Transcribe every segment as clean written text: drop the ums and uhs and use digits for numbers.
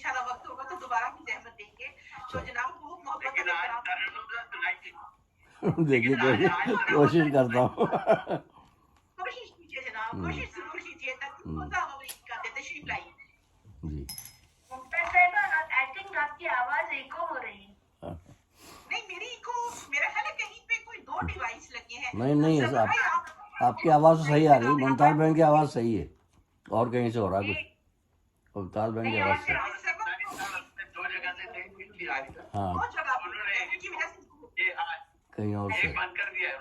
انشاءاللہ وقت ہوگا تو دوبارہ بھی زحمت دیں گے. تو جناب بہت محبت لیکن آج ترنم سنائیے. دیکھیے کوشش کرتا ہوں. کوشش کیجیے جناب, کوشش ضرور کیجیے. تشریف لائیے. جی ممتاز صاحبہ, آئی تھنک آپ کی آواز ایکو ہو رہی ہے. نہیں میری ایکو, میرا خیال ہے کہیں پہ کوئی 2 ڈیوائس لگے ہیں. نہیں آپ کی آواز تو صحیح آ رہی ہے. ممتاز بہن کی آواز صحیح ہے, اور کہیں سے ہو رہا ہے کچھ. ممتاز بہن کی آواز صحیح. 2 جگہ سے تھے, ہاں کہیں اور سے. بند کر دیا ہے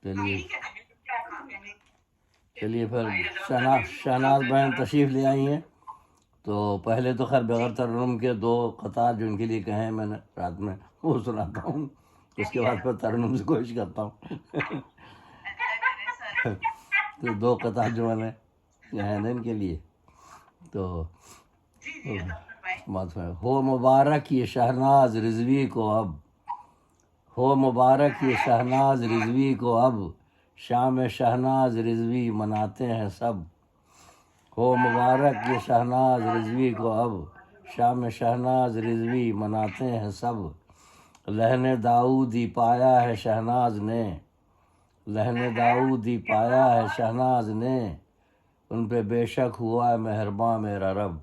انہوں نے. چلیے پھر شہناز بہن تشریف لے آئی ہیں. تو پہلے تو خیر بغیر ترنم کے 2 قطار جو ان کے لیے کہیں میں نے رات میں وہ سناتا ہوں. اس کے بعد پھر ترنم سے کوشش کرتا ہوں. تو 2 قطار جو میں نے کہیں نا ان کے لیے. تو ہو مبارک یہ شہناز رضوی کو اب, ہو مبارک یہ شہناز رضوی کو اب, شام شہناز رضوی مناتے ہیں سب. ہو مبارک یہ شہناز رضوی کو اب, شام شہناز رضوی مناتے ہیں سب. لہن داؤدی پایا ہے شہناز نے, لہن داؤدی پایا ہے شہناز نے, ان پہ بے شک ہوا مہرباں میرا رب,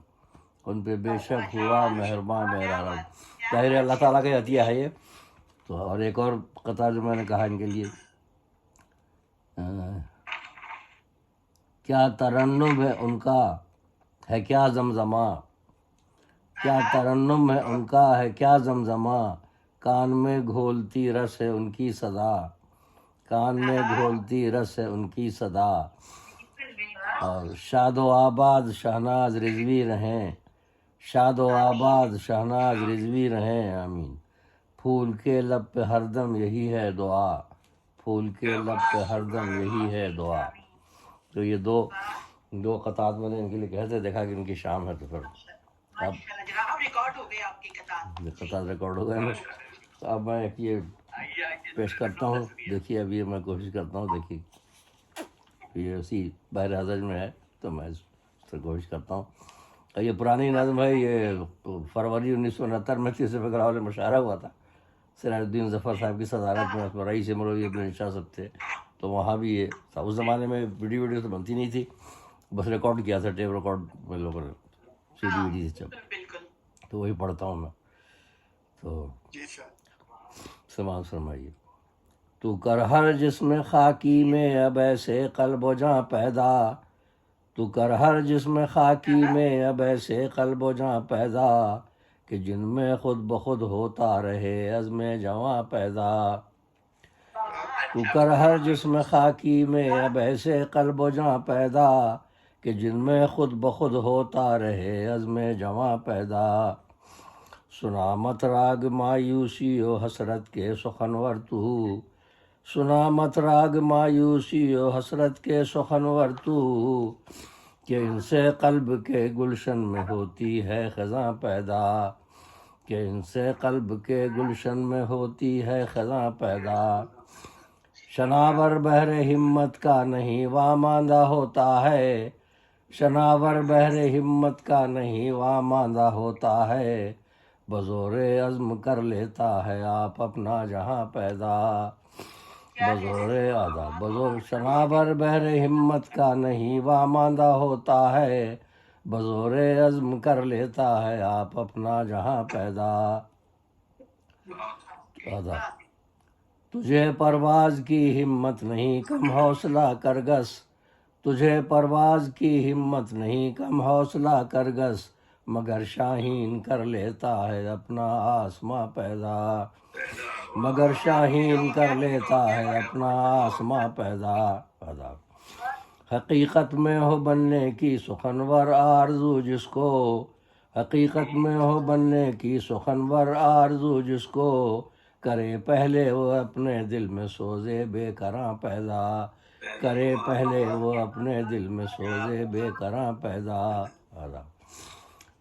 ان پہ بے شک ہوا مہرباں میرا رب. ظاہر اللہ تعالیٰ کا عطیہ ہے یہ. تو اور ایک اور قطع جو میں نے کہا ان کے لیے, کیا ترنم ہے ان کا ہے کیا زمزمہ, کیا ترنم ہے ان کا ہے کیا زمزمہ, کان میں گھولتی رس ہے ان کی صدا, کان میں گھولتی رس ہے ان کی صدا. اور شاد و آباد شہناز رضوی رہیں, شاد و آباد شہناز رضوی رہیں, آمین. پھول کے لب پہ ہر دم یہی ہے دعا, پھول کے لب پہ ہر دم یہی ہے دعا. تو یہ 2 قطعات میں نے ان کے لیے کہتے دیکھا کہ ان کی شام ہے. تو پھر اب ریکارڈ ہو گئے آپ کی قطعات ریکارڈ ہو گئے نا. تو اب میں یہ پیش کرتا ہوں. دیکھیے ابھی میں کوشش کرتا ہوں. دیکھیے یہ اسی بحر حضر میں ہے, تو میں اس سے کوشش کرتا ہوں. یہ پرانی نظم ہے, یہ فروری 1969 میں تیسرے فقرہ والے مشاعرہ ہوا تھا. سراج الدین ظفر صاحب کی صدارت میں, اس میں رئیس مولوی ابن شاہ صاحب تھے. تو وہاں بھی یہ تھا. اس زمانے میں ویڈیو تو بنتی نہیں تھی, بس ریکارڈ کیا تھا, ٹیپ ریکارڈ میں لوگوں نے CD ویڈی سے جب. تو وہی پڑھتا ہوں میں. تو سماعت فرمائیے. تو کر ہر جسم خاکی میں اب ایسے قلب و جاں پیدا, تو کر ہر جسم خاکی میں اب ایسے قلب و جاں پیدا, کہ جن میں خود بخود ہوتا رہے عزم جواں پیدا. تو کر ہر جسم خاکی میں اب ایسے قلب و جاں پیدا, کہ جن میں خود بخود ہوتا رہے عزم جواں پیدا. سنا مت راگ مایوسی و حسرت کے سخنور تو, سنا مت راگ مایوسی و حسرت کے سخنور تو, کہ ان سے قلب کے گلشن میں ہوتی ہے خزاں پیدا, کہ ان سے قلب کے گلشن میں ہوتی ہے خزاں پیدا. شناور بحر ہمت کا نہیں واماندہ ہوتا ہے, شناور بحر ہمت کا نہیں واماندہ ہوتا ہے, بزور عزم کر لیتا ہے آپ اپنا جہاں پیدا. بزور شناور بحر ہمت کا نہیں واماندہ ہوتا ہے, بزور عزم کر لیتا ہے آپ اپنا جہاں پیدا. تجھے پرواز کی ہمت نہیں کم حوصلہ کرگس, تجھے پرواز کی ہمت نہیں کم حوصلہ کرگس, مگر شاہین کر لیتا ہے اپنا آسماں پیدا, مگر شاہین کر لیتا ہے اپنا آسماں پیدا. حقیقت میں ہو بننے کی سخنور آرزو جس کو, حقیقت میں ہو بننے کی سخنور آرزو جس کو, کرے پہلے وہ اپنے دل میں سوزے بے کراں پیدا, کرے پہلے وہ اپنے دل میں سوزے بے کراں پیدا.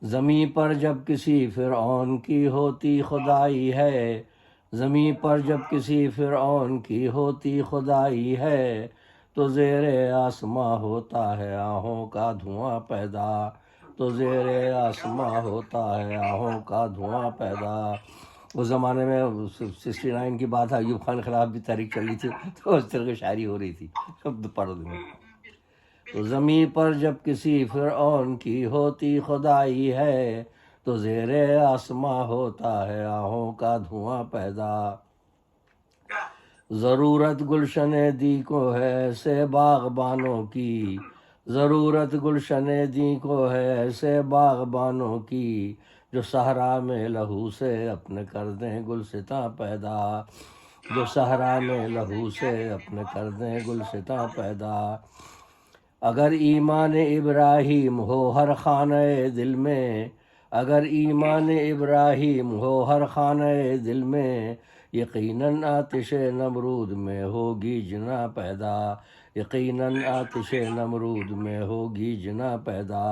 زمیں پر جب کسی فرعون کی ہوتی خدائی ہے, زمیں پر جب کسی فرعون کی ہوتی خدائی ہے, تو زیر آسماں ہوتا ہے آہوں کا دھواں پیدا, تو زیر آسماں ہوتا ہے آہوں کا دھواں پیدا. اس زمانے میں 69 کی بات ہے، ایوب خان کے خلاف بھی تحریک چل رہی تھی، تو اس طرح کی شاعری ہو رہی تھی. پڑھ دوں. تو زمین پر جب کسی فرعون کی ہوتی خدائی ہے، تو زیر آسماں ہوتا ہے آہوں کا دھواں پیدا. ضرورت گلشن دی کو ہے ایسے باغبانوں کی، ضرورت گلشن دی کو ہے ایسے باغبانوں کی، جو صحرا میں لہو سے اپنے کر دیں گلستاں پیدا. جو صحرا میں لہو سے اپنے کر دیں گلستاں پیدا. اگر ایمان ابراہیم ہو ہر خانہ دل میں، اگر ایمان ابراہیم ہو ہر خانہ دل میں، یقیناً آتش نمرود میں ہوگی جنا پیدا. یقیناً آتش نمرود میں ہوگی جنا پیدا.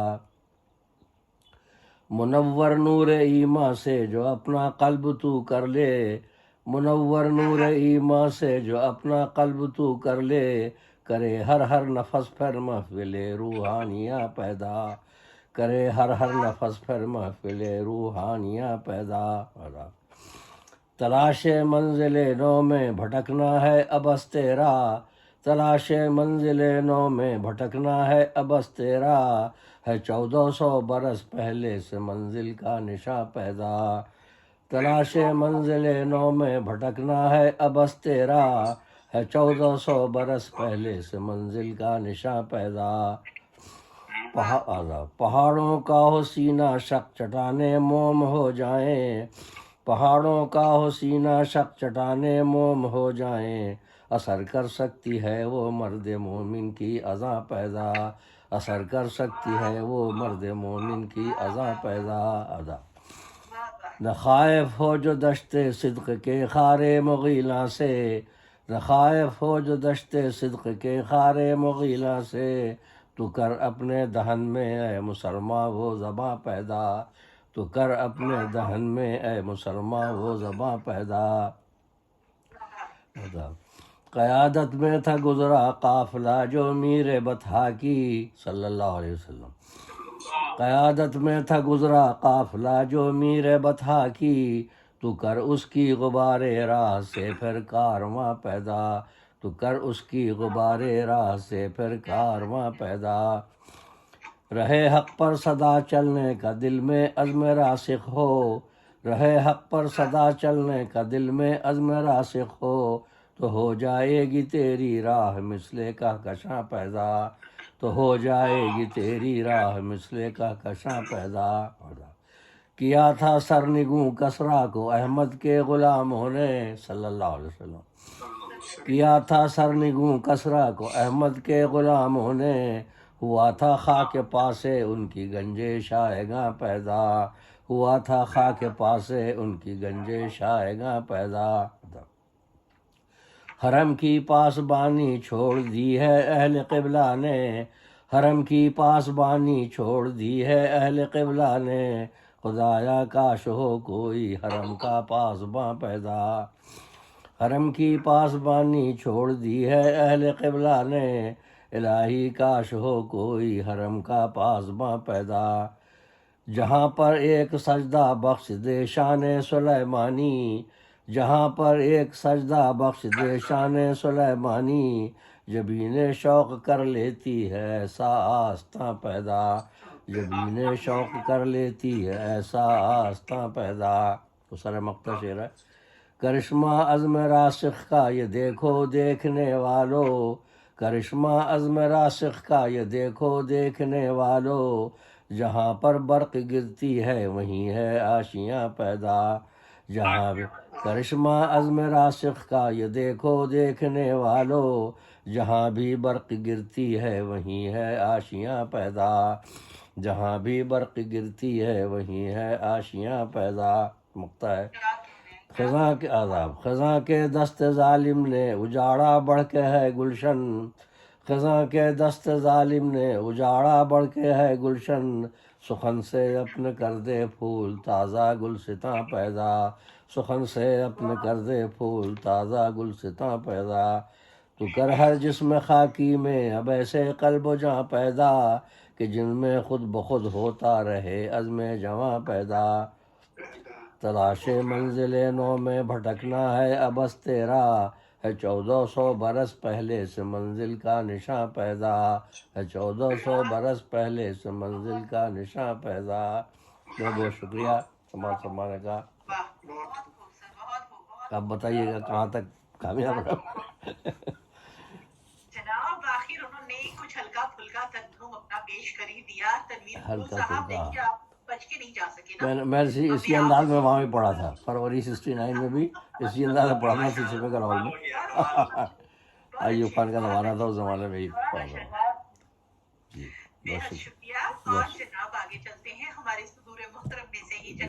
منور نور ایمان سے جو اپنا قلب تو کر لے، منور نور ایمان سے جو اپنا قلب تو کر لے، کرے ہر نفس پھر محفل روحانیاں پیدا. کرے ہر نفس پھر محفل روحانیاں پیدا. تلاش منزل نو میں بھٹکنا ہے ابس تیرا، تلاش منزل نو میں بھٹکنا ہے ابس تیرا، ہے 1400 برس پہلے سے منزل کا نشاں پیدا. تلاش منزل نو میں بھٹکنا ہے ابس تیرا، ہے 1400 برس پہلے سے منزل کا نشاں پیدا. پہاڑوں کا ہو سینہ شق چٹانے موم ہو جائیں، پہاڑوں کا ہو سینہ شق چٹانے موم ہو جائیں، اثر کر سکتی ہے وہ مرد مومن کی اذاں پیدا. اثر کر سکتی ہے وہ مرد مومن کی اذاں پیدا. نہ خائف ہو جو دشت صدق کے خارے مغیلاں سے، نہ خائف ہو جو دشت صدق کے خارے مغیلاں سے، تو کر اپنے دہن میں اے مسلماں وہ زباں پیدا. تو کر اپنے دہن میں اے مسلماں وہ زباں پیدا. قیادت میں تھا گزرا قافلہ جو میر بطحا کی، صلی اللہ علیہ وسلم. قیادت میں تھا گزرا قافلہ جو میر بطحا کی، تو کر اس کی غبار راہ سے پھر کارواں پیدا. تو کر اس کی غبار راہ سے پھر کارواں پیدا. رہے حق پر صدا چلنے کا دل میں عزم راسخ ہو، رہے حق پر صدا چلنے کا دل میں عزم راسخ ہو، تو ہو جائے گی تیری راہ مثل کہکشاں پیدا. تو ہو جائے گی تیری راہ مثل کہکشاں پیدا. کیا تھا سرنگوں کسریٰ کو احمد کے غلاموں نے، صلی اللہ علیہ وسلم. کیا تھا سرنگوں کسریٰ کو احمد کے غلاموں نے، ہوا تھا خاک پاسے ان کی گنجش آئےگاں پیدا. ہوا تھا خاک پاسے ان کی گنجش آئےگاں پیدا. حرم کی پاسبانی چھوڑ دی ہے اہل قبلہ نے، حرم کی پاسبانی چھوڑ دی ہے اہل قبلہ نے، خدایا کاش ہو کوئی حرم کا پاسباں پیدا. حرم کی پاسبانی چھوڑ دی ہے اہل قبلہ نے، الہی کاش ہو کوئی حرم کا پاسباں پیدا. جہاں پر ایک سجدہ بخش دے شان سلیمانی، جہاں پر ایک سجدہ بخش دے شان سلیمانی، جبین شوق کر لیتی ہے ایسا آستاں پیدا. جبین شوق کر لیتی ہے ایسا آستاں پیدا. تو سر مقطع شعر ہے. کرشمہ عزم راسخ کا یہ دیکھو دیکھنے والو، کرشمہ عزم راسخ کا یہ دیکھو دیکھنے والو، جہاں پر برق گرتی ہے وہیں ہے آشیاں پیدا. جہاں کرشمہ عزم راسخ کا یہ دیکھو دیکھنے والو، جہاں بھی برق گرتی ہے وہیں ہے آشیاں پیدا. جہاں بھی برق گرتی ہے وہیں ہے آشیاں پیدا. مقطع ہے. خزاں کے آداب. خزاں کے دست ظالم نے اجاڑا بڑھ کے ہے گلشن، خزاں کے دست ظالم نے اجاڑا بڑھ کے ہے گلشن، سخن سے اپنے کر دے پھول تازہ گلستاں پیدا. سخن سے اپنے کر دے پھول تازہ گلستاں پیدا. تو کر ہر جسم خاکی میں اب ایسے قلب و جاں پیدا، کہ جن میں خود بخود ہوتا رہے عزم جواں پیدا. تلاش منزل نو میں بھٹکنا ہے ابس تیرا، ہے 1400 برس پہلے سے منزل کا نشاں پیدا، ہے 1400 برس پہلے سے منزل کا نشاں پیدا. بہت بہت شکریہ سماعت فرمانے کا. واہ بہت خوب سر، بہت خوب بہت اب بتائیے گا کہاں تک کامیاب رہا. جناب. آخر انہوں نے کچھ ہلکا پھلکا تنظیم اپنا پیش کر ہی دیا. تنویر قبول ہلکا صاحب پھلکا. دیکھیے آپ بچ کے نہیں جا سکے نا. میں اسی انداز میں وہاں بھی پڑھا تھا، فروری 69 میں بھی اسی انداز میں پڑھا تھا سی سی پہ کا ہال میں. ایوب خان کا زمانہ تھا، اس زمانے میں ہی پڑھا تھا. جی بہت بہت شکریہ. شکریہ. اور جناب